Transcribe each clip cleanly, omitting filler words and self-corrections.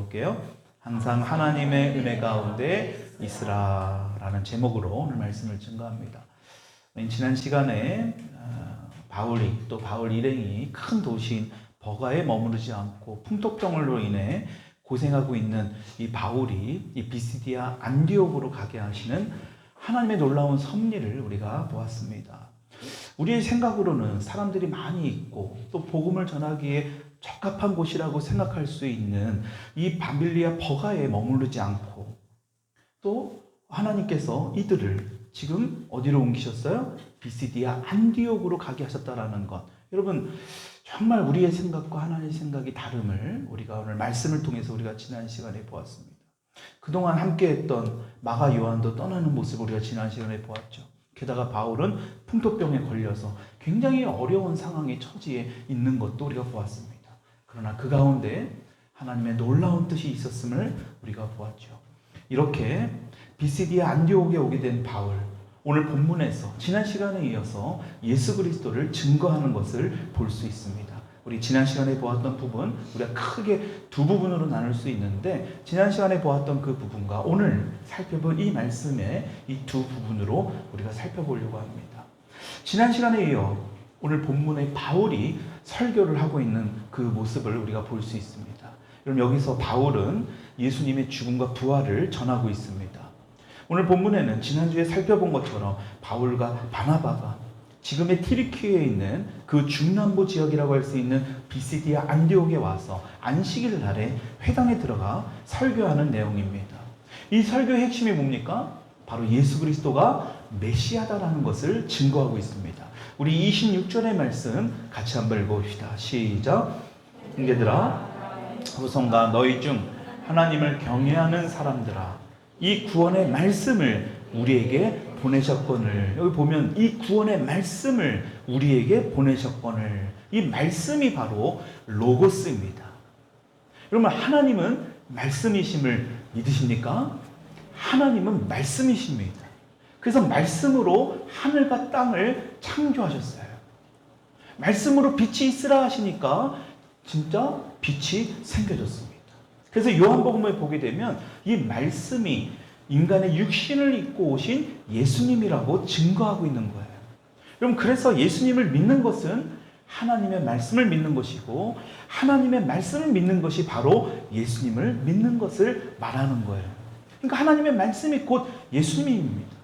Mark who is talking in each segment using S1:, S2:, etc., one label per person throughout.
S1: 읽어볼게요. 항상 하나님의 은혜 가운데 있으라라는 제목으로 오늘 말씀을 증거합니다. 지난 시간에 바울이 또 바울 일행이 큰 도시인 버가에 머무르지 않고 풍토병으로 인해 고생하고 있는 이 바울이 이 비시디아 안디옥으로 가게 하시는 하나님의 놀라운 섭리를 우리가 보았습니다. 우리의 생각으로는 사람들이 많이 있고 또 복음을 전하기에 적합한 곳이라고 생각할 수 있는 이 바빌리아 버가에 머무르지 않고 또 하나님께서 이들을 지금 어디로 옮기셨어요? 비시디아 안디옥으로 가게 하셨다라는 것. 여러분 정말 우리의 생각과 하나님의 생각이 다름을 우리가 오늘 말씀을 통해서 우리가 지난 시간에 보았습니다. 그동안 함께했던 마가 요한도 떠나는 모습을 우리가 지난 시간에 보았죠. 게다가 바울은 풍토병에 걸려서 굉장히 어려운 상황의 처지에 있는 것도 우리가 보았습니다. 그러나 그 가운데 하나님의 놀라운 뜻이 있었음을 우리가 보았죠. 이렇게 비시디아 안디옥에 오게 된 바울, 오늘 본문에서 지난 시간에 이어서 예수 그리스도를 증거하는 것을 볼 수 있습니다. 우리 지난 시간에 보았던 부분, 우리가 크게 두 부분으로 나눌 수 있는데 지난 시간에 보았던 그 부분과 오늘 살펴볼 이 말씀의 이 두 부분으로 우리가 살펴보려고 합니다. 지난 시간에 이어 오늘 본문의 바울이 설교를 하고 있는 그 모습을 우리가 볼 수 있습니다. 그럼 여기서 바울은 예수님의 죽음과 부활을 전하고 있습니다. 오늘 본문에는 지난주에 살펴본 것처럼 바울과 바나바가 지금의 튀르키예에 있는 그 중남부 지역이라고 할 수 있는 비시디아 안디옥에 와서 안식일 날에 회당에 들어가 설교하는 내용입니다. 이 설교의 핵심이 뭡니까? 바로 예수 그리스도가 메시아다라는 것을 증거하고 있습니다. 우리 26절의 말씀 같이 한번 읽어봅시다. 시작. 형제들아, 후손과 너희 중 하나님을 경외하는 사람들아, 이 구원의 말씀을 우리에게 보내셨거늘. 여기 보면 이 구원의 말씀을 우리에게 보내셨거늘. 이 말씀이 바로 로고스입니다. 여러분, 하나님은 말씀이심을 믿으십니까? 하나님은 말씀이십니다. 그래서 말씀으로 하늘과 땅을 창조하셨어요. 말씀으로 빛이 있으라 하시니까 진짜 빛이 생겨졌습니다. 그래서 요한복음에 보게 되면 이 말씀이 인간의 육신을 입고 오신 예수님이라고 증거하고 있는 거예요. 여러분, 그래서 예수님을 믿는 것은 하나님의 말씀을 믿는 것이고 하나님의 말씀을 믿는 것이 바로 예수님을 믿는 것을 말하는 거예요. 그러니까 하나님의 말씀이 곧 예수님입니다.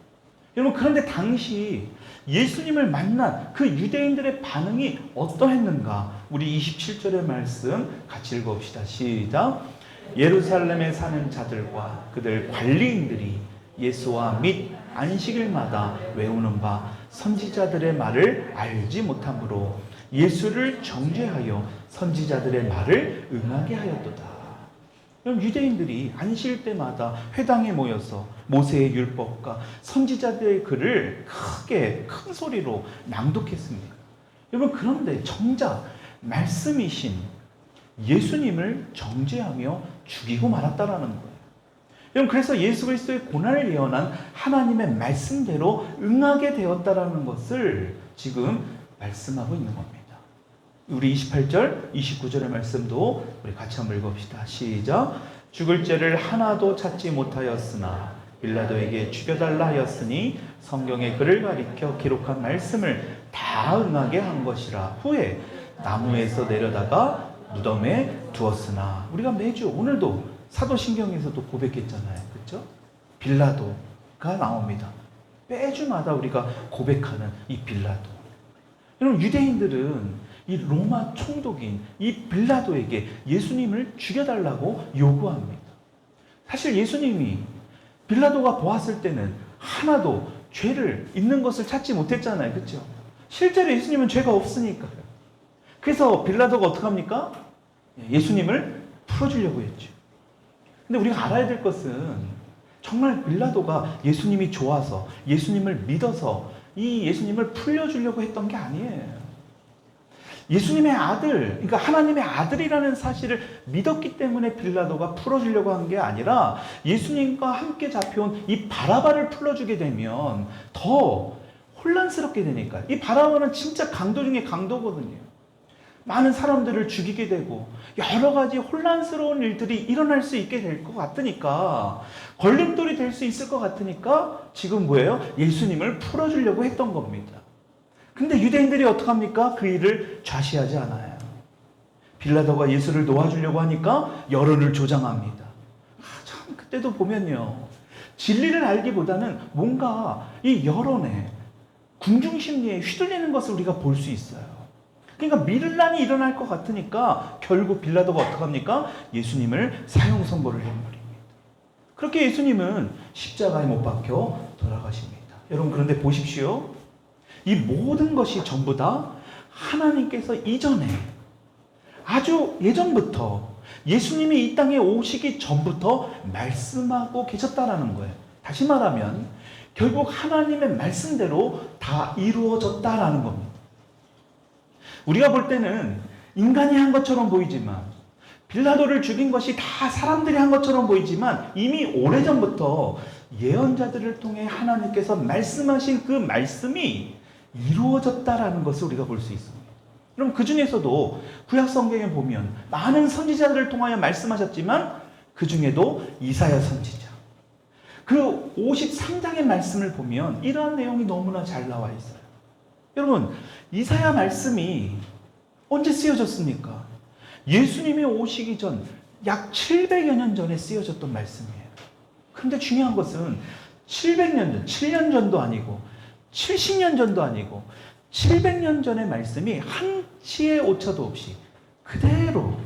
S1: 여러분, 그런데 당시 예수님을 만난 그 유대인들의 반응이 어떠했는가? 우리 27절의 말씀 같이 읽어봅시다. 시작. 예루살렘에 사는 자들과 그들 관리인들이 예수와 및 안식일마다 외우는 바 선지자들의 말을 알지 못함으로 예수를 정죄하여 선지자들의 말을 응하게 하였도다. 그럼 유대인들이 안식일 때마다 회당에 모여서 모세의 율법과 선지자들의 글을 크게 큰 소리로 낭독했습니다. 여러분, 그런데 정작 말씀이신 예수님을 정죄하며 죽이고 말았다라는 거예요. 여러분, 그래서 예수 그리스도의 고난을 예언한 하나님의 말씀대로 응하게 되었다라는 것을 지금 말씀하고 있는 겁니다. 우리 28절, 29절의 말씀도 우리 같이 한번 읽어봅시다. 시작. 죽을 죄를 하나도 찾지 못하였으나 빌라도에게 죽여달라 하였으니 성경의 글을 가리켜 기록한 말씀을 다 응하게 한 것이라. 후에 나무에서 내려다가 무덤에 두었으나. 우리가 매주 오늘도 사도신경에서도 고백했잖아요. 그렇죠? 빌라도가 나옵니다. 매주마다 우리가 고백하는 이 빌라도. 여러분, 유대인들은 이 로마 총독인 이 빌라도에게 예수님을 죽여달라고 요구합니다. 사실 예수님이 빌라도가 보았을 때는 하나도 죄를 있는 것을 찾지 못했잖아요. 그렇죠? 실제로 예수님은 죄가 없으니까요. 그래서 빌라도가 어떻게 합니까? 예수님을 풀어주려고 했죠. 근데 우리가 알아야 될 것은 정말 빌라도가 예수님이 좋아서 예수님을 믿어서 이 예수님을 풀려주려고 했던 게 아니에요. 예수님의 아들, 그러니까 하나님의 아들이라는 사실을 믿었기 때문에 빌라도가 풀어주려고 한 게 아니라 예수님과 함께 잡혀온 이 바라바를 풀어주게 되면 더 혼란스럽게 되니까. 이 바라바는 진짜 강도 중에 강도거든요. 많은 사람들을 죽이게 되고 여러 가지 혼란스러운 일들이 일어날 수 있게 될 것 같으니까, 걸림돌이 될 수 있을 것 같으니까 지금 뭐예요? 예수님을 풀어주려고 했던 겁니다. 근데 유대인들이 어떡합니까? 그 일을 좌시하지 않아요. 빌라도가 예수를 놓아주려고 하니까 여론을 조장합니다. 참 그때도 보면요, 진리를 알기보다는 뭔가 이 여론에, 궁중심리에 휘둘리는 것을 우리가 볼 수 있어요. 그러니까 밀란이 일어날 것 같으니까 결국 빌라도가 어떡합니까? 예수님을 사형 선고를 해버립니다. 그렇게 예수님은 십자가에 못 박혀 돌아가십니다. 여러분, 그런데 보십시오. 이 모든 것이 전부 다 하나님께서 이전에, 아주 예전부터, 예수님이 이 땅에 오시기 전부터 말씀하고 계셨다라는 거예요. 다시 말하면 결국 하나님의 말씀대로 다 이루어졌다라는 겁니다. 우리가 볼 때는 인간이 한 것처럼 보이지만, 빌라도를 죽인 것이 다 사람들이 한 것처럼 보이지만, 이미 오래전부터 예언자들을 통해 하나님께서 말씀하신 그 말씀이 이루어졌다라는 것을 우리가 볼 수 있습니다. 그럼 그 중에서도 구약 성경에 보면 많은 선지자들을 통하여 말씀하셨지만, 그 중에도 이사야 선지자, 그 53장의 말씀을 보면 이러한 내용이 너무나 잘 나와 있어요. 여러분, 이사야 말씀이 언제 쓰여졌습니까? 예수님이 오시기 전 약 700여 년 전에 쓰여졌던 말씀이에요. 그런데 중요한 것은 700년 전, 7년 전도 아니고 70년 전도 아니고 700년 전의 말씀이 한치의 오차도 없이 그대로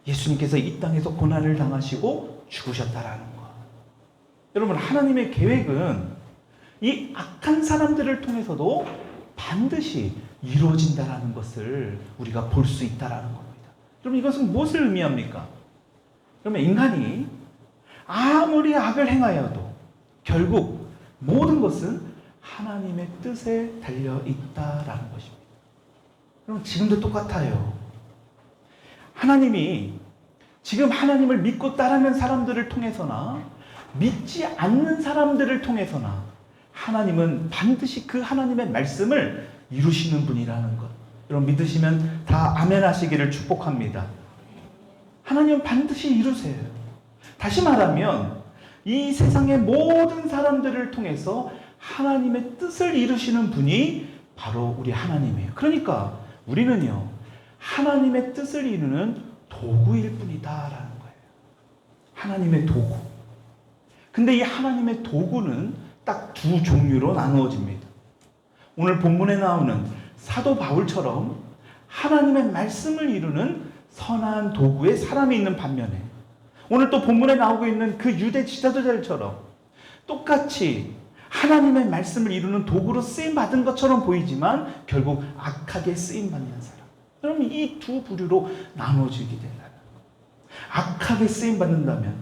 S1: 예수님께서 이 땅에서 고난을 당하시고 죽으셨다라는 것. 여러분, 하나님의 계획은 이 악한 사람들을 통해서도 반드시 이루어진다라는 것을 우리가 볼 수 있다라는 겁니다. 여러분, 이것은 무엇을 의미합니까? 그러면 인간이 아무리 악을 행하여도 결국 모든 것은 하나님의 뜻에 달려 있다라는 것입니다. 그럼 지금도 똑같아요. 하나님이 지금 하나님을 믿고 따르는 사람들을 통해서나 믿지 않는 사람들을 통해서나 하나님은 반드시 그 하나님의 말씀을 이루시는 분이라는 것. 여러분, 믿으시면 다 아멘 하시기를 축복합니다. 하나님은 반드시 이루세요. 다시 말하면 이 세상의 모든 사람들을 통해서 하나님의 뜻을 이루시는 분이 바로 우리 하나님이에요. 그러니까 우리는요, 하나님의 뜻을 이루는 도구일 뿐이다라는 거예요. 하나님의 도구. 근데 이 하나님의 도구는 딱 두 종류로 나누어집니다. 오늘 본문에 나오는 사도 바울처럼 하나님의 말씀을 이루는 선한 도구의 사람이 있는 반면에, 오늘 또 본문에 나오고 있는 그 유대 지도자들처럼 똑같이 하나님의 말씀을 이루는 도구로 쓰임받은 것처럼 보이지만 결국 악하게 쓰임받는 사람. 여러분, 이 두 부류로 나누어지게 된다는 거예요. 악하게 쓰임받는다면,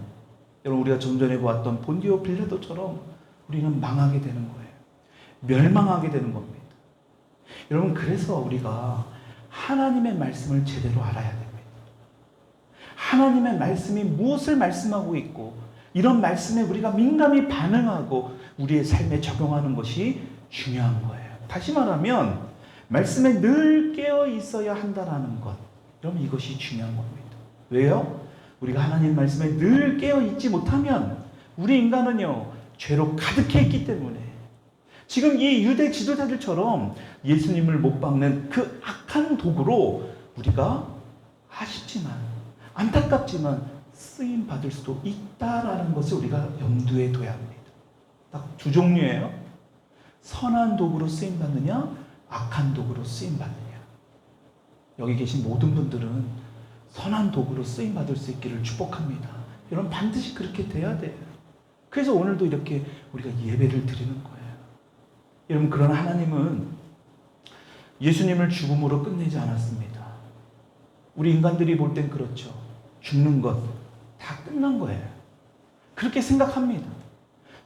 S1: 여러분, 우리가 좀 전에 보았던 본디오 빌라도처럼 우리는 망하게 되는 거예요. 멸망하게 되는 겁니다. 여러분, 그래서 우리가 하나님의 말씀을 제대로 알아야 됩니다. 하나님의 말씀이 무엇을 말씀하고 있고, 이런 말씀에 우리가 민감히 반응하고 우리의 삶에 적용하는 것이 중요한 거예요. 다시 말하면 말씀에 늘 깨어 있어야 한다는 것. 여러분, 이것이 중요한 겁니다. 왜요? 우리가 하나님 말씀에 늘 깨어 있지 못하면 우리 인간은요, 죄로 가득해 있기 때문에 지금 이 유대 지도자들처럼 예수님을 못 박는 그 악한 도구로 우리가 아쉽지만, 안타깝지만 쓰임 받을 수도 있다라는 것을 우리가 염두에 둬야 합니다. 딱 두 종류예요. 선한 도구로 쓰임 받느냐, 악한 도구로 쓰임 받느냐. 여기 계신 모든 분들은 선한 도구로 쓰임 받을 수 있기를 축복합니다. 여러분, 반드시 그렇게 돼야 돼요. 그래서 오늘도 이렇게 우리가 예배를 드리는 거예요. 여러분, 그러나 하나님은 예수님을 죽음으로 끝내지 않았습니다. 우리 인간들이 볼 땐 그렇죠. 죽는 것 다 끝난 거예요. 그렇게 생각합니다.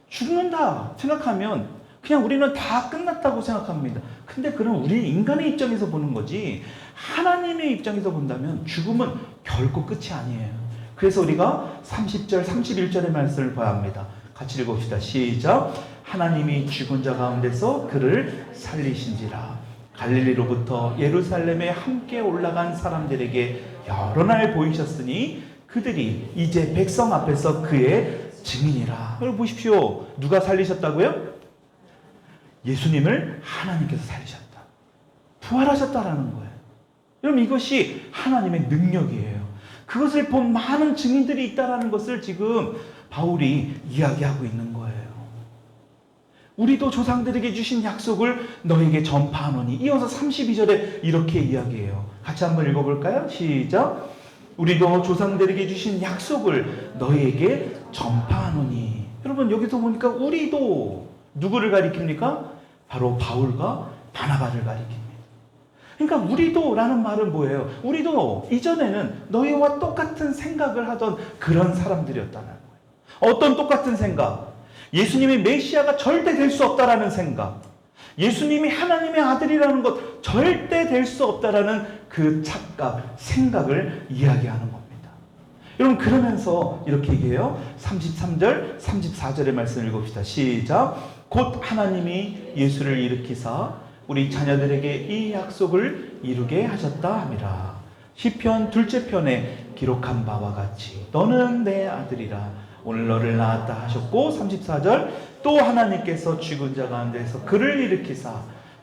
S1: 죽는다 생각하면 그냥 우리는 다 끝났다고 생각합니다. 근데 그럼 우리 인간의 입장에서 보는 거지, 하나님의 입장에서 본다면 죽음은 결코 끝이 아니에요. 그래서 우리가 30절, 31절의 말씀을 봐야 합니다. 같이 읽읍시다. 시작. 하나님이 죽은 자 가운데서 그를 살리신지라. 갈릴리로부터 예루살렘에 함께 올라간 사람들에게 여러 날 보이셨으니 그들이 이제 백성 앞에서 그의 증인이라. 여러분 보십시오. 누가 살리셨다고요? 예수님을 하나님께서 살리셨다. 부활하셨다라는 거예요. 여러분 이것이 하나님의 능력이에요. 그것을 본 많은 증인들이 있다라는 것을 지금 바울이 이야기하고 있는 거예요. 우리도 조상들에게 주신 약속을 너에게 전파하노니. 이어서 32절에 이렇게 이야기해요. 같이 한번 읽어볼까요? 시작. 우리도 조상들에게 주신 약속을 너에게 전파하노니. 여러분 여기서 보니까 우리도 누구를 가리킵니까? 바로 바울과 바나바를 가리킵니다. 그러니까 우리도 라는 말은 뭐예요? 우리도 이전에는 너희와 똑같은 생각을 하던 그런 사람들이었다는 거예요. 어떤 똑같은 생각? 예수님이 메시아가 절대 될 수 없다라는 생각, 예수님이 하나님의 아들이라는 것 절대 될 수 없다라는 그 착각, 생각을 이야기하는 겁니다. 여러분 그러면서 이렇게 얘기해요. 33절, 34절의 말씀을 읽읍시다. 시작. 곧 하나님이 예수를 일으키사 우리 자녀들에게 이 약속을 이루게 하셨다 함이라. 시편 2째 편에 기록한 바와 같이 너는 내 아들이라 오늘 너를 낳았다 하셨고, 34절 또 하나님께서 죽은 자 가운데서 그를 일으키사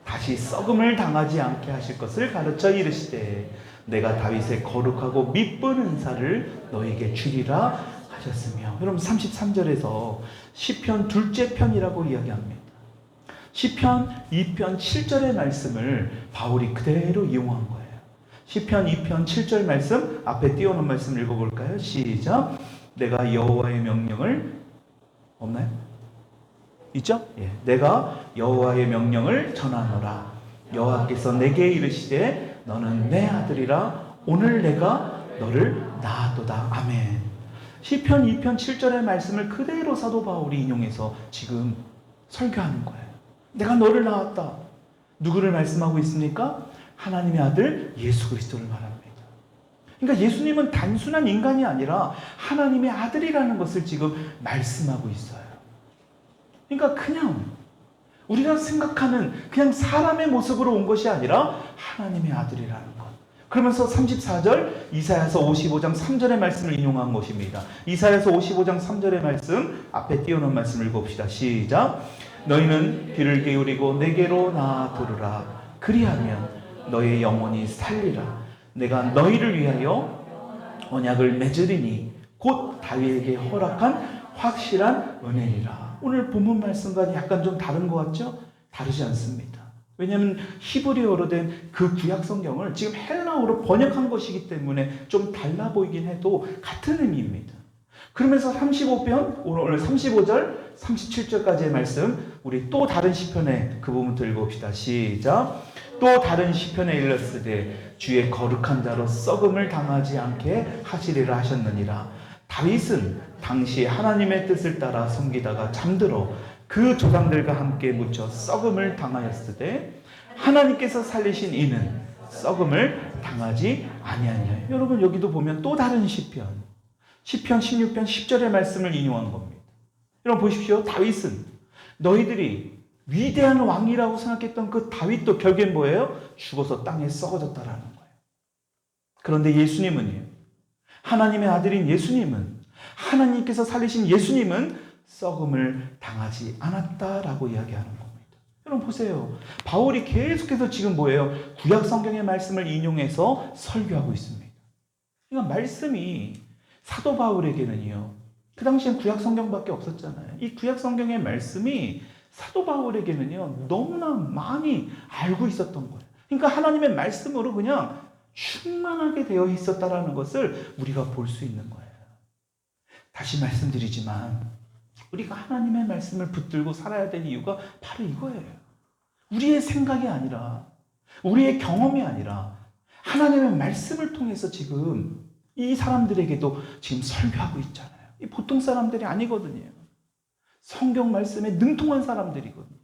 S1: 다시 썩음을 당하지 않게 하실 것을 가르쳐 이르시되 내가 다윗의 거룩하고 미쁜 은사를 너에게 주리라 하셨으며. 여러분 33절에서 시편 2째 편이라고 이야기합니다. 시편 2편 7절의 말씀을 바울이 그대로 이용한 거예요. 시편 2편 7절 말씀 앞에 띄워놓은 말씀 읽어볼까요? 시작. 내가 여호와의 명령을 없나요? 있죠? 예. 내가 여호와의 명령을 전하노라. 여호와께서 내게 이르시되 너는 내 아들이라 오늘 내가 너를 낳았도다. 아멘. 시편 2편 7절의 말씀을 그대로 사도 바울이 인용해서 지금 설교하는 거예요. 내가 너를 낳았다. 누구를 말씀하고 있습니까? 하나님의 아들 예수 그리스도를 말합니다. 그러니까 예수님은 단순한 인간이 아니라 하나님의 아들이라는 것을 지금 말씀하고 있어요. 그러니까 그냥 우리가 생각하는 그냥 사람의 모습으로 온 것이 아니라 하나님의 아들이라는 것. 그러면서 34절 이사야서 55장 3절의 말씀을 인용한 것입니다. 이사야서 55장 3절의 말씀 앞에 띄워놓은 말씀을 읽어봅시다. 시작. 너희는 귀를 기울이고 내게로 나아들으라. 그리하면 너의 영혼이 살리라. 내가 너희를 위하여 언약을 맺으리니 곧 다윗에게 허락한 확실한 은혜니라. 오늘 본문 말씀과 약간 좀 다른 것 같죠? 다르지 않습니다. 왜냐하면 히브리어로 된 그 구약 성경을 지금 헬라어로 번역한 것이기 때문에 좀 달라 보이긴 해도 같은 의미입니다. 그러면서 35편, 오늘 35절, 37절까지의 말씀, 우리 또 다른 시편에 그 부분부터 읽어봅시다. 시작. 또 다른 시편에 일렀으되 주의 거룩한 자로 썩음을 당하지 않게 하시리라 하셨느니라. 다윗은 당시 하나님의 뜻을 따라 섬기다가 잠들어 그 조상들과 함께 묻혀 썩음을 당하였으되 하나님께서 살리신 이는 썩음을 당하지 아니하니라. 여러분 여기도 보면 또 다른 시편 16편 10절의 말씀을 인용한 겁니다. 여러분 보십시오. 다윗은 너희들이 위대한 왕이라고 생각했던 그 다윗도 결국엔 뭐예요? 죽어서 땅에 썩어졌다라는 거예요. 그런데 예수님은요, 하나님의 아들인 예수님은, 하나님께서 살리신 예수님은 썩음을 당하지 않았다라고 이야기하는 겁니다. 여러분 보세요. 바울이 계속해서 지금 뭐예요? 구약 성경의 말씀을 인용해서 설교하고 있습니다. 그러니까 말씀이 사도 바울에게는요, 그 당시엔 구약 성경밖에 없었잖아요. 이 구약 성경의 말씀이 사도 바울에게는요, 너무나 많이 알고 있었던 거예요. 그러니까 하나님의 말씀으로 그냥 충만하게 되어 있었다라는 것을 우리가 볼 수 있는 거예요. 다시 말씀드리지만 우리가 하나님의 말씀을 붙들고 살아야 되는 이유가 바로 이거예요. 우리의 생각이 아니라, 우리의 경험이 아니라 하나님의 말씀을 통해서 지금 이 사람들에게도 지금 설교하고 있잖아요. 이 보통 사람들이 아니거든요. 성경 말씀에 능통한 사람들이거든요.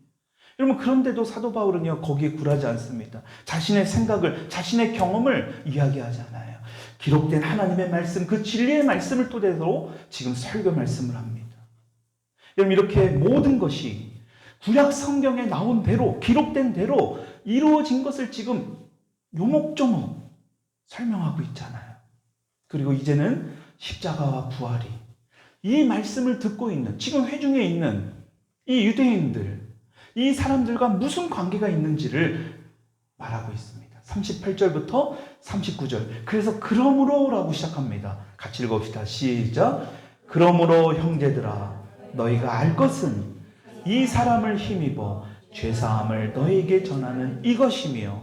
S1: 여러분 그런데도 사도 바울은요 거기에 굴하지 않습니다. 자신의 생각을, 자신의 경험을 이야기하지 않아요. 기록된 하나님의 말씀, 그 진리의 말씀을 토대로 지금 설교 말씀을 합니다. 여러분 이렇게 모든 것이 구약 성경에 나온 대로, 기록된 대로 이루어진 것을 지금 요목조목 설명하고 있잖아요. 그리고 이제는 십자가와 부활이 이 말씀을 듣고 있는 지금 회중에 있는 이 유대인들, 이 사람들과 무슨 관계가 있는지를 말하고 있습니다. 38절부터 39절. 그래서 그러므로 라고 시작합니다. 같이 읽읍시다. 시작. 그러므로 형제들아 너희가 알 것은 이 사람을 힘입어 죄사함을 너희에게 전하는 이것이며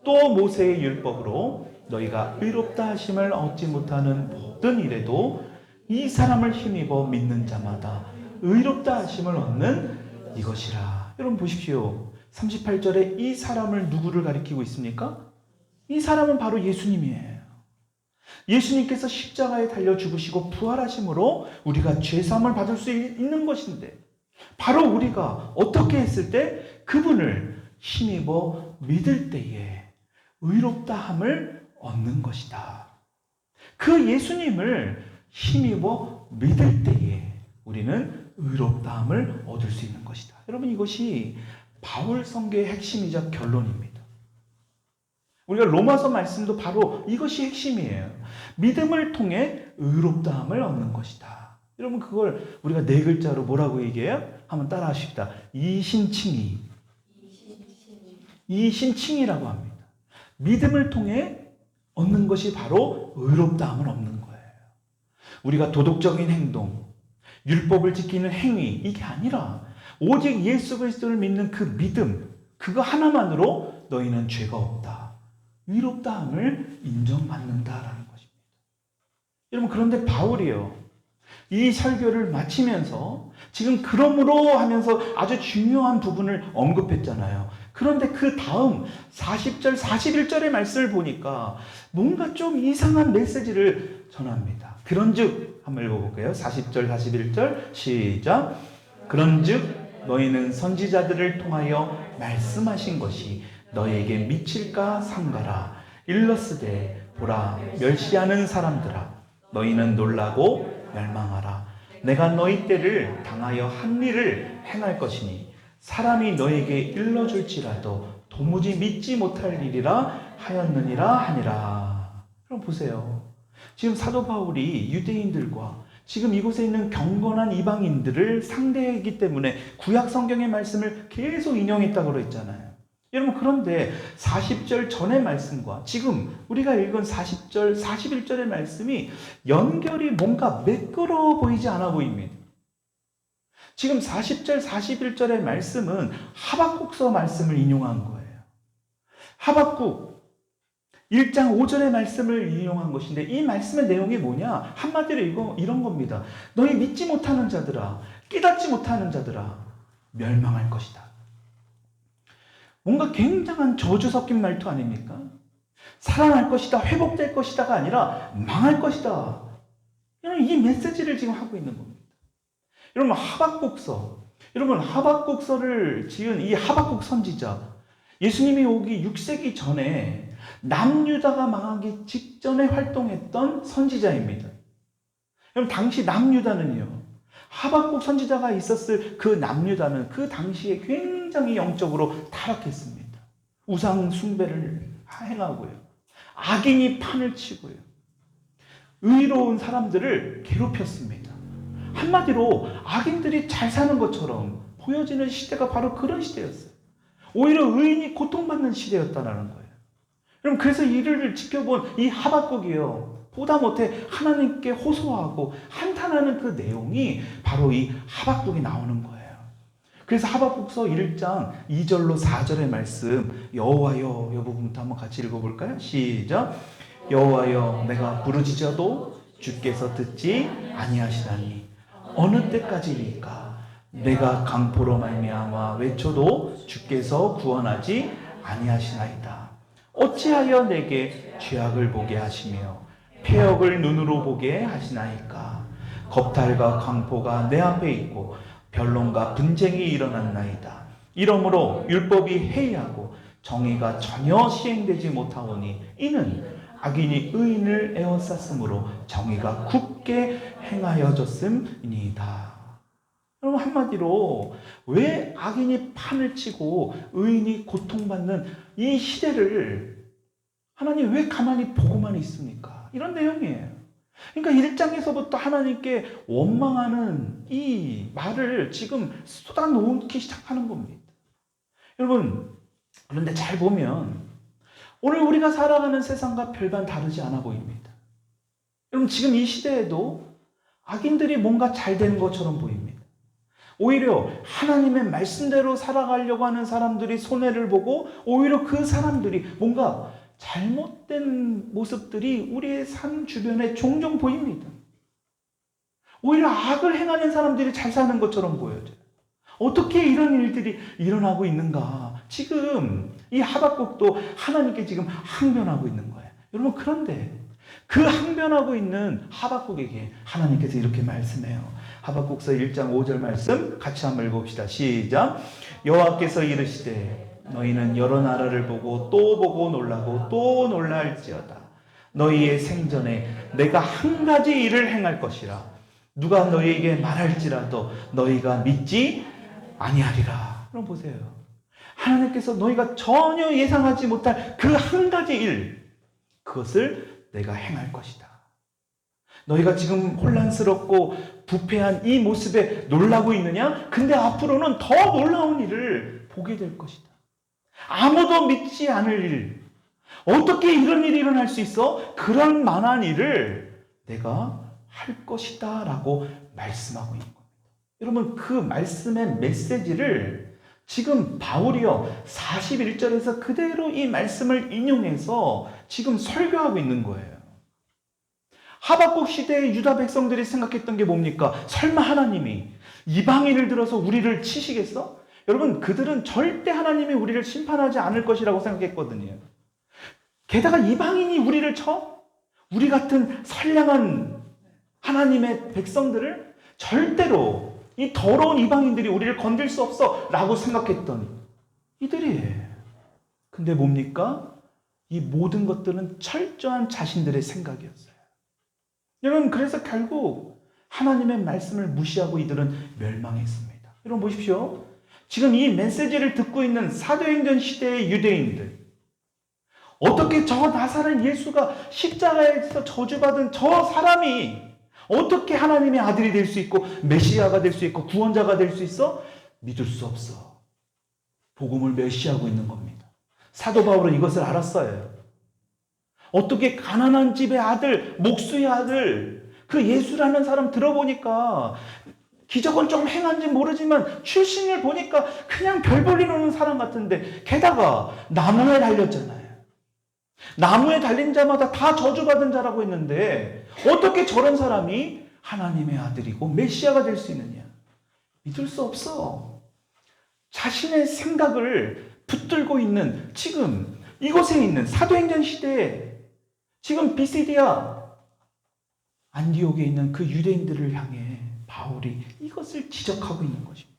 S1: 또 모세의 율법으로 너희가 의롭다 하심을 얻지 못하는 모든 일에도 이 사람을 힘입어 믿는 자마다 의롭다 하심을 얻는 이것이라. 여러분 보십시오. 38절에 이 사람을 누구를 가리키고 있습니까? 이 사람은 바로 예수님이에요. 예수님께서 십자가에 달려 죽으시고 부활하심으로 우리가 죄사함을 받을 수 있는 것인데 바로 우리가 어떻게 했을 때 그분을 힘입어 믿을 때에 의롭다함을 얻는 것이다. 그 예수님을 힘입어 믿을 때에 우리는 의롭다함을 얻을 수 있는 것이다. 여러분 이것이 바울 선교의 핵심이자 결론입니다. 우리가 로마서 말씀도 바로 이것이 핵심이에요. 믿음을 통해 의롭다함을 얻는 것이다. 여러분 그걸 우리가 네 글자로 뭐라고 얘기해요? 한번 따라 하십시다. 이신칭의. 이신칭의라고 합니다. 믿음을 통해 얻는 것이 바로 의롭다함을 얻는 거예요. 우리가 도덕적인 행동, 율법을 지키는 행위 이게 아니라 오직 예수 그리스도를 믿는 그 믿음 그거 하나만으로 너희는 죄가 없다. 의롭다함을 인정받는다라는 것입니다. 여러분 그런데 바울이요. 이 설교를 마치면서 지금 그러므로 하면서 아주 중요한 부분을 언급했잖아요. 그런데 그 다음 40절, 41절의 말씀을 보니까 뭔가 좀 이상한 메시지를 전합니다. 그런즉 한번 읽어볼게요. 40절, 41절 시작. 그런즉 너희는 선지자들을 통하여 말씀하신 것이 너희에게 미칠까 삼가라. 일러스되 보라 멸시하는 사람들아 너희는 놀라고 멸망하라. 내가 너희 때를 당하여 한 일을 행할 것이니 사람이 너에게 일러줄지라도 도무지 믿지 못할 일이라 하였느니라 하니라. 그럼 보세요. 지금 사도 바울이 유대인들과 지금 이곳에 있는 경건한 이방인들을 상대하기 때문에 구약 성경의 말씀을 계속 인용했다고 그랬잖아요. 여러분 그런데 40절 전의 말씀과 지금 우리가 읽은 40절, 41절의 말씀이 연결이 뭔가 매끄러워 보이지 않아 보입니다. 지금 40절, 41절의 말씀은 하박국서 말씀을 인용한 거예요. 하박국 1장 5절의 말씀을 인용한 것인데 이 말씀의 내용이 뭐냐? 한마디로 이런 겁니다. 너희 믿지 못하는 자들아, 깨닫지 못하는 자들아, 멸망할 것이다. 뭔가 굉장한 저주 섞인 말투 아닙니까? 살아날 것이다, 회복될 것이다가 아니라 망할 것이다. 이 메시지를 지금 하고 있는 겁니다. 여러분 하박국서, 여러분 하박국서를 지은 이 하박국 선지자, 예수님이 오기 6세기 전에 남유다가 망하기 직전에 활동했던 선지자입니다. 여러분 당시 남유다는요, 하박국 선지자가 있었을 그 남유다는 그 당시에 굉장히 영적으로 타락했습니다. 우상 숭배를 행하고요. 악인이 판을 치고요. 의로운 사람들을 괴롭혔습니다. 한마디로 악인들이 잘 사는 것처럼 보여지는 시대가 바로 그런 시대였어요. 오히려 의인이 고통받는 시대였다는 거예요. 여러분 그래서 이를 지켜본 이 하박국이요. 보다 못해 하나님께 호소하고 한탄하는 그 내용이 바로 이 하박국이 나오는 거예요. 그래서 하박국서 1장 2절로 4절의 말씀 여호와여 이 부분부터 한번 같이 읽어볼까요? 시작. 여호와여 내가 부르짖어도 주께서 듣지 아니하시다니 어느 때까지일까? 내가 강포로 말미암아 외쳐도 주께서 구원하지 아니하시나이다. 어찌하여 내게 죄악을 보게 하시며 폐역을 눈으로 보게 하시나이까? 겁탈과 강포가 내 앞에 있고 변론과 분쟁이 일어났나이다. 이러므로 율법이 해이하고 정의가 전혀 시행되지 못하오니 이는 악인이 의인을 에워쌌으므로 정의가 굳게 행하여졌음이니이다. 여러분, 한마디로 왜 악인이 판을 치고 의인이 고통받는 이 시대를 하나님 왜 가만히 보고만 있습니까? 이런 내용이에요. 그러니까 1장에서부터 하나님께 원망하는 이 말을 지금 쏟아놓기 시작하는 겁니다. 여러분, 그런데 잘 보면 오늘 우리가 살아가는 세상과 별반 다르지 않아 보입니다. 여러분, 지금 이 시대에도 악인들이 뭔가 잘 되는 것처럼 보입니다. 오히려 하나님의 말씀대로 살아가려고 하는 사람들이 손해를 보고 오히려 그 사람들이 뭔가 잘못된 모습들이 우리의 삶 주변에 종종 보입니다. 오히려 악을 행하는 사람들이 잘 사는 것처럼 보여져요. 어떻게 이런 일들이 일어나고 있는가? 지금 이 하박국도 하나님께 지금 항변하고 있는 거예요. 여러분, 그런데 그 항변하고 있는 하박국에게 하나님께서 이렇게 말씀해요. 하박국서 1장 5절 말씀 같이 한번 읽읍시다. 시작. 여호와께서 이르시되 너희는 여러 나라를 보고 또 보고 놀라고 또 놀랄지어다. 너희의 생전에 내가 한 가지 일을 행할 것이라. 누가 너희에게 말할지라도 너희가 믿지 아니하리라. 그럼 보세요. 하나님께서 너희가 전혀 예상하지 못할 그 한 가지 일, 그것을 내가 행할 것이다. 너희가 지금 혼란스럽고 부패한 이 모습에 놀라고 있느냐? 근데 앞으로는 더 놀라운 일을 보게 될 것이다. 아무도 믿지 않을 일. 어떻게 이런 일이 일어날 수 있어? 그런 만한 일을 내가 할 것이다 라고 말씀하고 있는 겁니다. 여러분, 그 말씀의 메시지를 지금 바울이요 41절에서 그대로 이 말씀을 인용해서 지금 설교하고 있는 거예요. 하박국 시대의 유다 백성들이 생각했던 게 뭡니까? 설마 하나님이 이방인을 들어서 우리를 치시겠어? 여러분, 그들은 절대 하나님이 우리를 심판하지 않을 것이라고 생각했거든요. 게다가 이방인이 우리를 쳐? 우리 같은 선량한 하나님의 백성들을 절대로 이 더러운 이방인들이 우리를 건들 수 없어 라고 생각했던 이들이에요. 근데 뭡니까? 이 모든 것들은 철저한 자신들의 생각이었어요. 여러분, 그래서 결국 하나님의 말씀을 무시하고 이들은 멸망했습니다. 여러분 보십시오. 지금 이 메시지를 듣고 있는 사도행전 시대의 유대인들, 어떻게 저 나사렛 예수가 십자가에서 저주받은 저 사람이 어떻게 하나님의 아들이 될 수 있고 메시아가 될 수 있고 구원자가 될 수 있어? 믿을 수 없어. 복음을 멸시하고 있는 겁니다. 사도 바울은 이것을 알았어요. 어떻게 가난한 집의 아들, 목수의 아들, 그 예수라는 사람 들어보니까 기적은 좀 행한지 모르지만 출신을 보니까 그냥 별 볼일 없는 사람 같은데, 게다가 나무에 달렸잖아요. 나무에 달린 자마다 다 저주받은 자라고 했는데 어떻게 저런 사람이 하나님의 아들이고 메시아가 될 수 있느냐? 믿을 수 없어. 자신의 생각을 붙들고 있는 지금 이곳에 있는 사도행전 시대에 지금 비시디아 안디옥에 있는 그 유대인들을 향해 바울이 이것을 지적하고 있는 것입니다.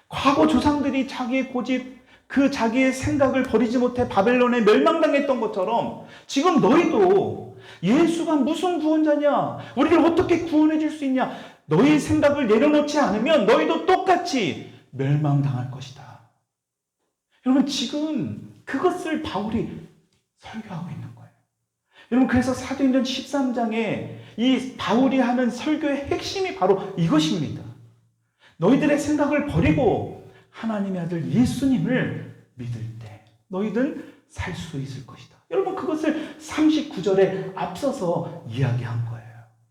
S1: 과거 조상들이 자기의 고집, 그 자기의 생각을 버리지 못해 바벨론에 멸망당했던 것처럼 지금 너희도 예수가 무슨 구원자냐? 우리를 어떻게 구원해 줄 수 있냐? 너희의 생각을 내려놓지 않으면 너희도 똑같이 멸망당할 것이다. 여러분, 지금 그것을 바울이 설교하고 있는 거예요. 여러분, 그래서 사도행전 13장에 이 바울이 하는 설교의 핵심이 바로 이것입니다. 너희들의 생각을 버리고 하나님의 아들 예수님을 믿을 때 너희들 살 수 있을 것이다. 여러분, 그것을 39절에 앞서서 이야기한 거예요.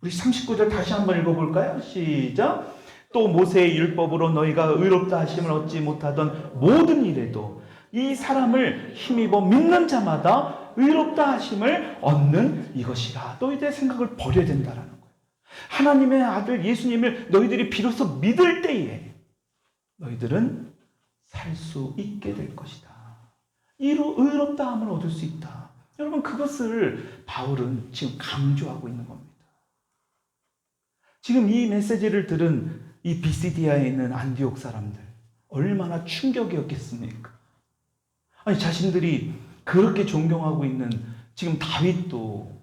S1: 우리 39절 다시 한번 읽어볼까요? 시작. 또 모세의 율법으로 너희가 의롭다 하심을 얻지 못하던 모든 일에도 이 사람을 힘입어 믿는 자마다 의롭다 하심을 얻는 이것이라. 너희들의 생각을 버려야 된다라는 거예요. 하나님의 아들 예수님을 너희들이 비로소 믿을 때에 너희들은 살 수 있게 될 것이다. 이로 의롭다함을 얻을 수 있다. 여러분, 그것을 바울은 지금 강조하고 있는 겁니다. 지금 이 메시지를 들은 이 비시디아에 있는 안디옥 사람들 얼마나 충격이었겠습니까? 아니, 자신들이 그렇게 존경하고 있는 지금 다윗도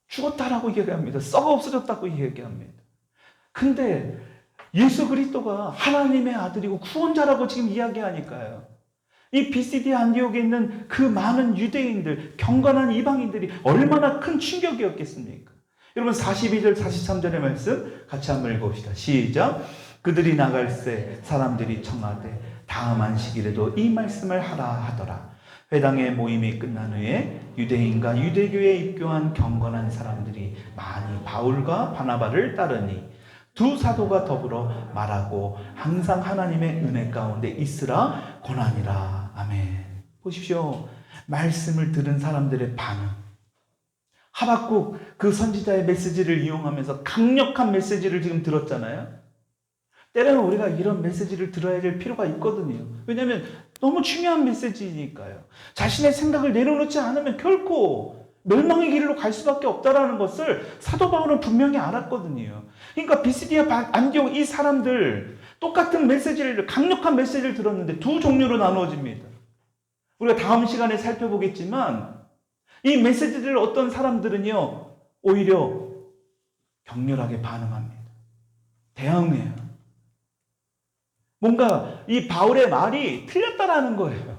S1: 죽었다라고 얘기합니다. 썩어 없어졌다고 얘기합니다. 근데 예수 그리스도가 하나님의 아들이고 구원자라고 지금 이야기하니까요. 이 비시디 안디옥에 있는 그 많은 유대인들, 경건한 이방인들이 얼마나 큰 충격이었겠습니까? 여러분 42절 43절의 말씀 같이 한번 읽어봅시다. 시작. 그들이 나갈새 사람들이 청하되 다음 안식일에도 이 말씀을 하라 하더라. 회당의 모임이 끝난 후에 유대인과 유대교에 입교한 경건한 사람들이 많이 바울과 바나바를 따르니 두 사도가 더불어 말하고 항상 하나님의 은혜 가운데 있으라 권하니라. 아멘. 보십시오. 말씀을 들은 사람들의 반응. 하박국 그 선지자의 메시지를 이용하면서 강력한 메시지를 지금 들었잖아요. 때로는 우리가 이런 메시지를 들어야 될 필요가 있거든요. 왜냐하면 너무 중요한 메시지니까요. 자신의 생각을 내려놓지 않으면 결코 멸망의 길로 갈 수밖에 없다는 것을 사도 바울은 분명히 알았거든요. 그러니까 비시디아 안디옥 이 사람들 똑같은 메시지를, 강력한 메시지를 들었는데 두 종류로 나누어집니다. 우리가 다음 시간에 살펴보겠지만 이 메시지를 어떤 사람들은요 오히려 격렬하게 반응합니다. 대응해요. 뭔가 이 바울의 말이 틀렸다라는 거예요.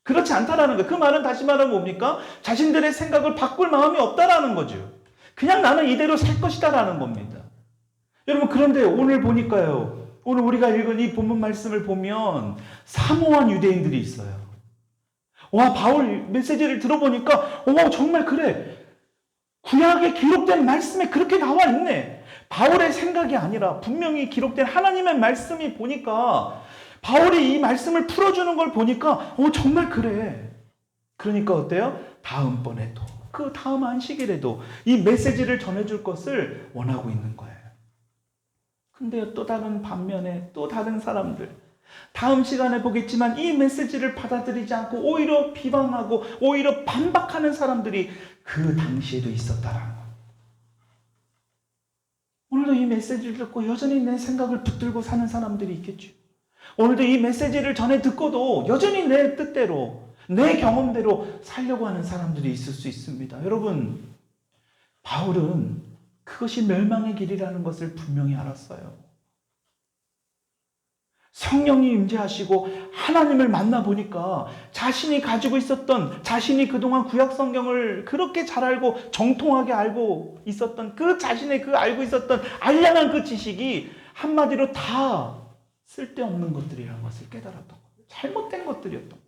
S1: 그렇지 않다라는 거예요. 그 말은 다시 말하면 뭡니까? 자신들의 생각을 바꿀 마음이 없다라는 거죠. 그냥 나는 이대로 살 것이다라는 겁니다. 여러분 그런데 오늘 보니까요. 오늘 우리가 읽은 이 본문 말씀을 보면 사모한 유대인들이 있어요. 와, 바울 메시지를 들어보니까 정말 그래. 구약에 기록된 말씀에 그렇게 나와 있네. 바울의 생각이 아니라 분명히 기록된 하나님의 말씀이 보니까 바울이 이 말씀을 풀어주는 걸 보니까 정말 그래. 그러니까 어때요? 다음번에도 그 다음 안식일에도 이 메시지를 전해줄 것을 원하고 있는 거예요. 근데 또 다른 반면에 또 다른 사람들 다음 시간에 보겠지만 이 메시지를 받아들이지 않고 오히려 비방하고 오히려 반박하는 사람들이 그 당시에도 있었다라는 거예요. 오늘도 이 메시지를 듣고 여전히 내 생각을 붙들고 사는 사람들이 있겠죠. 오늘도 이 메시지를 전해 듣고도 여전히 내 뜻대로 내 경험대로 살려고 하는 사람들이 있을 수 있습니다. 여러분 바울은 그것이 멸망의 길이라는 것을 분명히 알았어요. 성령이 임재하시고 하나님을 만나보니까 자신이 가지고 있었던, 자신이 그동안 구약 성경을 그렇게 잘 알고 정통하게 알고 있었던 그 자신의 그 알고 있었던 알량한 그 지식이 한마디로 다 쓸데없는 것들이라는 것을 깨달았던 거예요. 잘못된 것들이었던 거예요.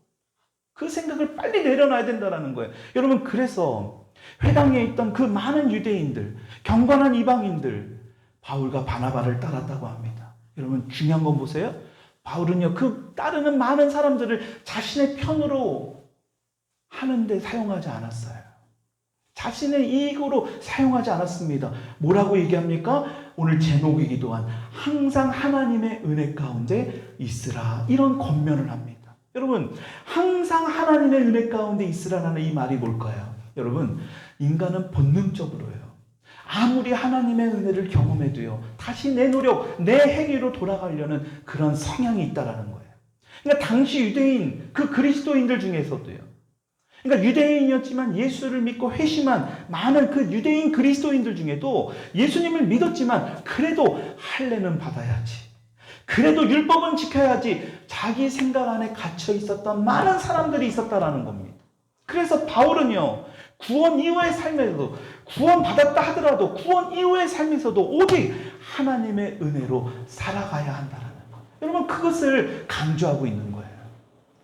S1: 그 생각을 빨리 내려놔야 된다는 거예요. 여러분 그래서 회당에 있던 그 많은 유대인들, 경건한 이방인들 바울과 바나바를 따랐다고 합니다. 여러분 중요한 건 보세요. 바울은요 그 따르는 많은 사람들을 자신의 편으로 하는데 사용하지 않았어요. 자신의 이익으로 사용하지 않았습니다. 뭐라고 얘기합니까? 오늘 제목이기도 한 항상 하나님의 은혜 가운데 있으라, 이런 권면을 합니다. 여러분 항상 하나님의 은혜 가운데 있으라는 이 말이 뭘까요? 여러분 인간은 본능적으로요 아무리 하나님의 은혜를 경험해도요 다시 내 노력, 내 행위로 돌아가려는 그런 성향이 있다라는 거예요. 그러니까 당시 유대인, 그 그리스도인들 중에서도요, 그러니까 유대인이었지만 예수를 믿고 회심한 많은 그 유대인 그리스도인들 중에도 예수님을 믿었지만 그래도 할례는 받아야지, 그래도 율법은 지켜야지, 자기 생각 안에 갇혀 있었던 많은 사람들이 있었다라는 겁니다. 그래서 바울은요 구원 이후의 삶에서도, 구원 받았다 하더라도 구원 이후의 삶에서도 오직 하나님의 은혜로 살아가야 한다는 것, 여러분 그것을 강조하고 있는 거예요.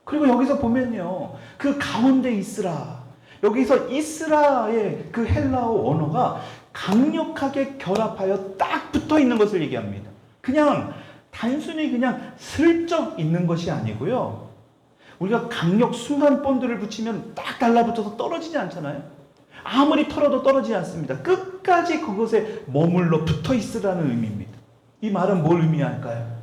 S1: 그리고 여기서 보면요 그 가운데 있으라, 여기서 있으라의 그 헬라어 언어가 강력하게 결합하여 딱 붙어 있는 것을 얘기합니다. 그냥 단순히 그냥 슬쩍 있는 것이 아니고요, 우리가 강력 순간 본드를 붙이면 딱 달라붙어서 떨어지지 않잖아요. 아무리 털어도 떨어지지 않습니다. 끝까지 그것에 머물러 붙어 있으라는 의미입니다. 이 말은 뭘 의미할까요?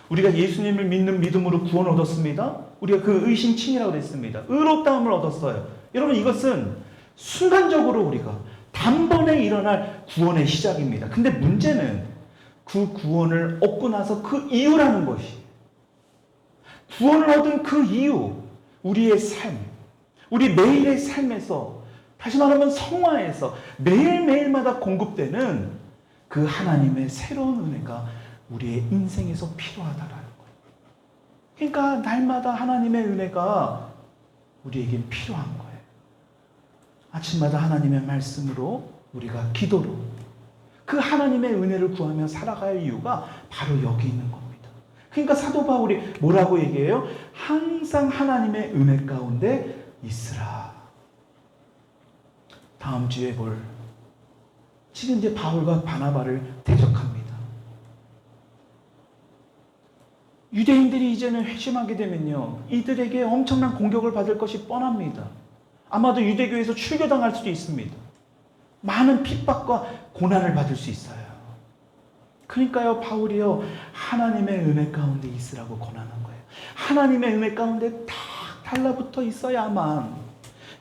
S1: 우리가 예수님을 믿는 믿음으로 구원 얻었습니다. 우리가 그 의심칭이라고 했습니다. 의롭다함을 얻었어요. 여러분 이것은 순간적으로 우리가 단번에 일어날 구원의 시작입니다. 근데 문제는 그 구원을 얻고 나서 그 이유라는 것이, 구원을 얻은 그 이유, 우리의 삶, 우리 매일의 삶에서, 다시 말하면 성화에서 매일매일마다 공급되는 그 하나님의 새로운 은혜가 우리의 인생에서 필요하다라는 거예요. 그러니까 날마다 하나님의 은혜가 우리에게 필요한 거예요. 아침마다 하나님의 말씀으로 우리가 기도로 그 하나님의 은혜를 구하며 살아갈 이유가 바로 여기 있는 겁니다. 그러니까 사도 바울이 뭐라고 얘기해요? 항상 하나님의 은혜 가운데 있으라. 다음 주에 지금 이제 바울과 바나바를 대적합니다. 유대인들이 이제는 회심하게 되면요, 이들에게 엄청난 공격을 받을 것이 뻔합니다. 아마도 유대교에서 출교당할 수도 있습니다. 많은 핍박과 고난을 받을 수 있어요. 그러니까요, 바울이요, 하나님의 은혜 가운데 있으라고 권하는 거예요. 하나님의 은혜 가운데 딱 달라붙어 있어야만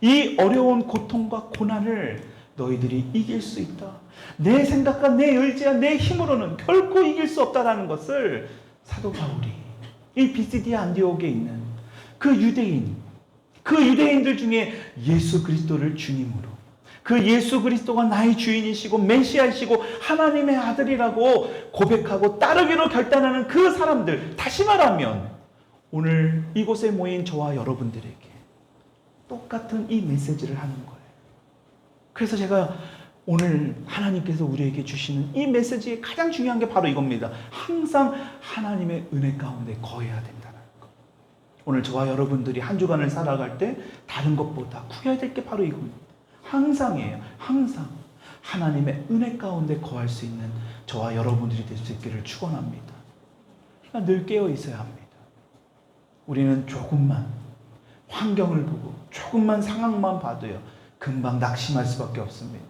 S1: 이 어려운 고통과 고난을 너희들이 이길 수 있다. 내 생각과 내 의지와 내 힘으로는 결코 이길 수 없다라는 것을 사도 바울이 이 비시디 안디옥에 있는 그 유대인들 중에 예수 그리스도를 주님으로, 그 예수 그리스도가 나의 주인이시고 메시아이시고 하나님의 아들이라고 고백하고 따르기로 결단하는 그 사람들, 다시 말하면 오늘 이곳에 모인 저와 여러분들에게 똑같은 이 메시지를 하는 거예요. 그래서 제가 오늘 하나님께서 우리에게 주시는 이 메시지의 가장 중요한 게 바로 이겁니다. 항상 하나님의 은혜 가운데 거해야 된다는 것. 오늘 저와 여러분들이 한 주간을 살아갈 때 다른 것보다 구해야 될 게 바로 이겁니다. 항상이에요. 항상 하나님의 은혜 가운데 거할 수 있는 저와 여러분들이 될 수 있기를 축원합니다. 그러니까 늘 깨어 있어야 합니다. 우리는 조금만 환경을 보고 조금만 상황만 봐도요, 금방 낙심할 수밖에 없습니다.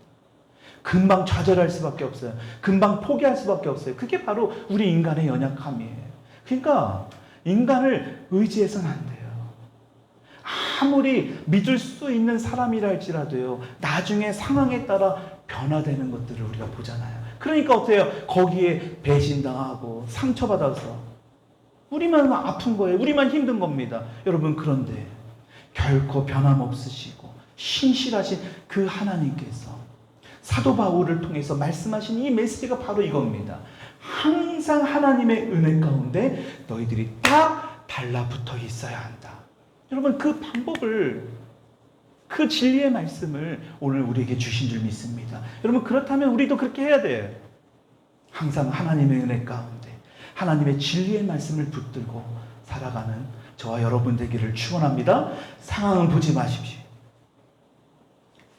S1: 금방 좌절할 수밖에 없어요. 금방 포기할 수밖에 없어요. 그게 바로 우리 인간의 연약함이에요. 그러니까 인간을 의지해서는 안 돼요. 아무리 믿을 수 있는 사람이라 할지라도요, 나중에 상황에 따라 변화되는 것들을 우리가 보잖아요. 그러니까 어때요? 거기에 배신당하고 상처받아서 우리만 아픈 거예요. 우리만 힘든 겁니다. 여러분, 그런데 결코 변함없으시고 신실하신 그 하나님께서 사도 바울을 통해서 말씀하신 이 메시지가 바로 이겁니다. 항상 하나님의 은혜 가운데 너희들이 딱 달라붙어 있어야 한다. 여러분, 그 방법을, 그 진리의 말씀을 오늘 우리에게 주신 줄 믿습니다. 여러분, 그렇다면 우리도 그렇게 해야 돼요. 항상 하나님의 은혜 가운데 하나님의 진리의 말씀을 붙들고 살아가는 저와 여러분 되기를 축원합니다. 상황은 보지 마십시오.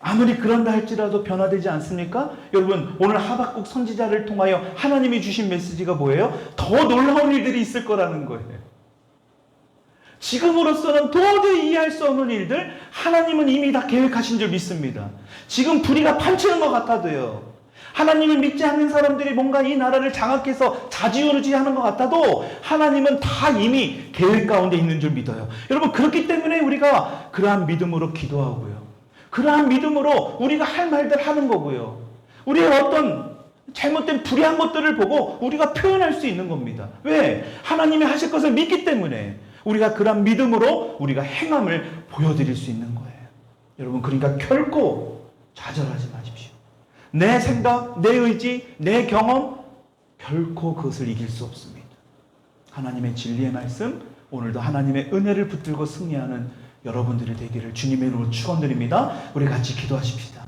S1: 아무리 그런다 할지라도 변화되지 않습니까? 여러분, 오늘 하박국 선지자를 통하여 하나님이 주신 메시지가 뭐예요? 더 놀라운 일들이 있을 거라는 거예요. 지금으로서는 도저히 이해할 수 없는 일들, 하나님은 이미 다 계획하신 줄 믿습니다. 지금 불의가 판치는 것 같아도요, 하나님을 믿지 않는 사람들이 뭔가 이 나라를 장악해서 좌지우지하는 것 같아도 하나님은 다 이미 계획 가운데 있는 줄 믿어요. 여러분, 그렇기 때문에 우리가 그러한 믿음으로 기도하고요, 그러한 믿음으로 우리가 할 말들 하는 거고요, 우리의 어떤 잘못된 불의한 것들을 보고 우리가 표현할 수 있는 겁니다. 왜? 하나님이 하실 것을 믿기 때문에 우리가 그러한 믿음으로 우리가 행함을 보여드릴 수 있는 거예요. 여러분, 그러니까 결코 좌절하지 마십시오. 내 생각, 내 의지, 내 경험, 결코 그것을 이길 수 없습니다. 하나님의 진리의 말씀, 오늘도 하나님의 은혜를 붙들고 승리하는 여러분들이 되기를 주님의 이름으로 축원드립니다. 우리 같이 기도하십시다.